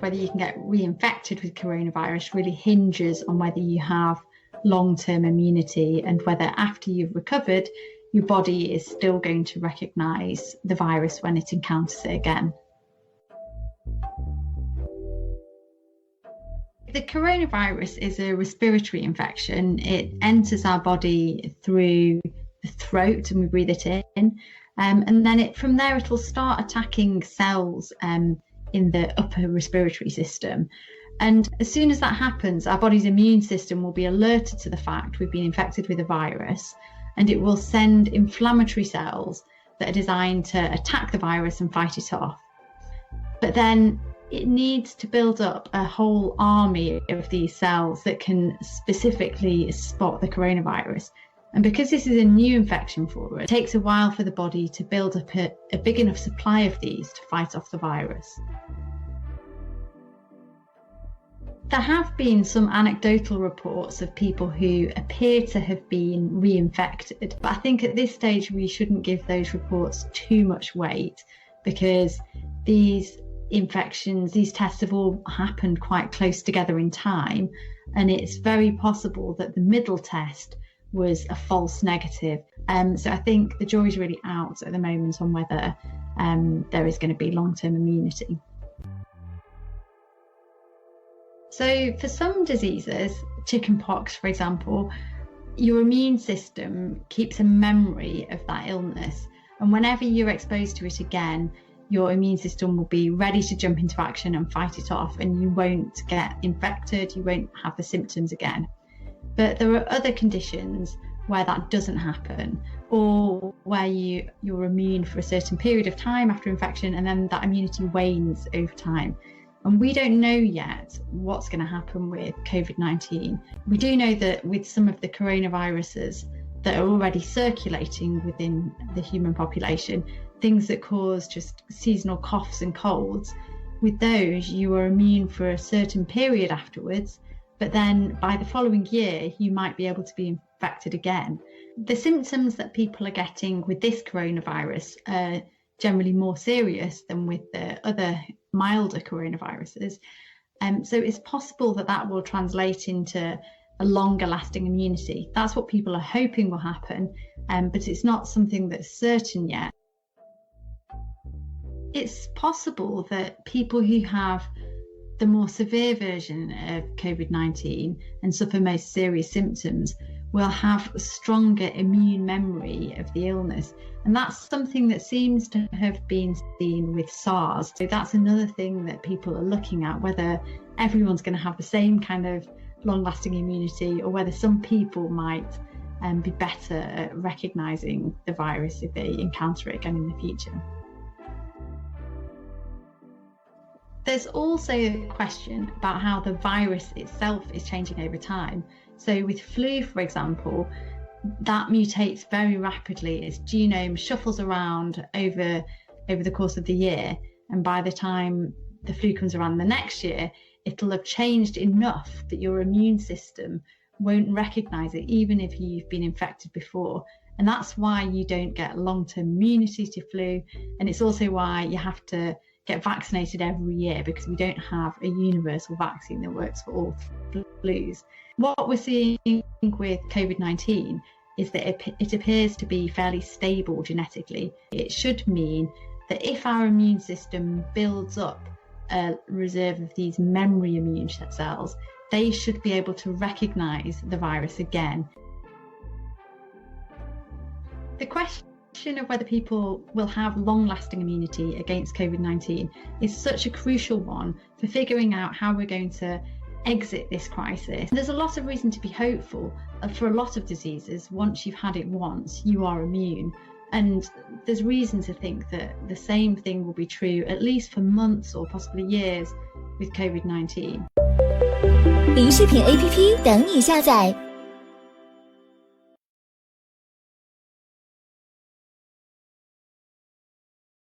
whether you can get reinfected with coronavirus really hinges on whether you have long-term immunity and whether after you've recovered, your body is still going to recognise the virus when it encounters it again. The coronavirus is a respiratory infection. It enters our body through the throat and we breathe it in. And then from there, it will start attacking cells in the upper respiratory system. And as soon as that happens, our body's immune system will be alerted to the fact we've been infected with a virus, and it will send inflammatory cells that are designed to attack the virus and fight it off. But then it needs to build up a whole army of these cells that can specifically spot the coronavirus. And because this is a new infection for us, it takes a while for the body to build up a big enough supply of these to fight off the virus. There have been some anecdotal reports of people who appear to have been reinfected, but I think at this stage we shouldn't give those reports too much weight because these infections, these tests have all happened quite close together in time, and it's very possible that the middle test was a false negative. So I think the jury's really out at the moment on whether there is going to be long-term immunity. So for some diseases, chickenpox, for example, your immune system keeps a memory of that illness. And whenever you're exposed to it again, your immune system will be ready to jump into action and fight it off, and you won't get infected, you won't have the symptoms again. But there are other conditions where that doesn't happen, or where you're immune for a certain period of time after infection, and then that immunity wanes over time. And we don't know yet what's going to happen with COVID-19. We do know that with some of the coronaviruses that are already circulating within the human population, things that cause just seasonal coughs and colds, with those you are immune for a certain period afterwards, but then by the following year you might be able to be infected again. The symptoms that people are getting with this coronavirus are generally more serious than with the other milder coronaviruses. So it's possible that that will translate into a longer lasting immunity. That's what people are hoping will happen, but it's not something that's certain yet. It's possible that people who have the more severe version of COVID-19 and suffer most serious symptoms will have a stronger immune memory of the illness. And that's something that seems to have been seen with SARS. So that's another thing that people are looking at, whether everyone's going to have the same kind of long-lasting immunity, or whether some people might be better at recognising the virus if they encounter it again in the future. There's also a question about how the virus itself is changing over time. So with flu, for example, that mutates very rapidly. Its genome shuffles around over the course of the year. And by the time the flu comes around the next year, it'll have changed enough that your immune system won't recognise it, even if you've been infected before. And that's why you don't get long-term immunity to flu. And it's also why you have to get vaccinated every year, because we don't have a universal vaccine that works for all flus. What we're seeing with COVID-19 is that it appears to be fairly stable genetically. It should mean that if our immune system builds up a reserve of these memory immune cells, they should be able to recognise the virus again. The question of whether people will have long-lasting immunity against COVID-19 is such a crucial one for figuring out how we're going to exit this crisis. There's a lot of reason to be hopeful. For a lot of diseases, once you've had it once, you are immune. And there's reason to think that the same thing will be true at least for months or possibly years with COVID-19. 零视频 APP 等你下载。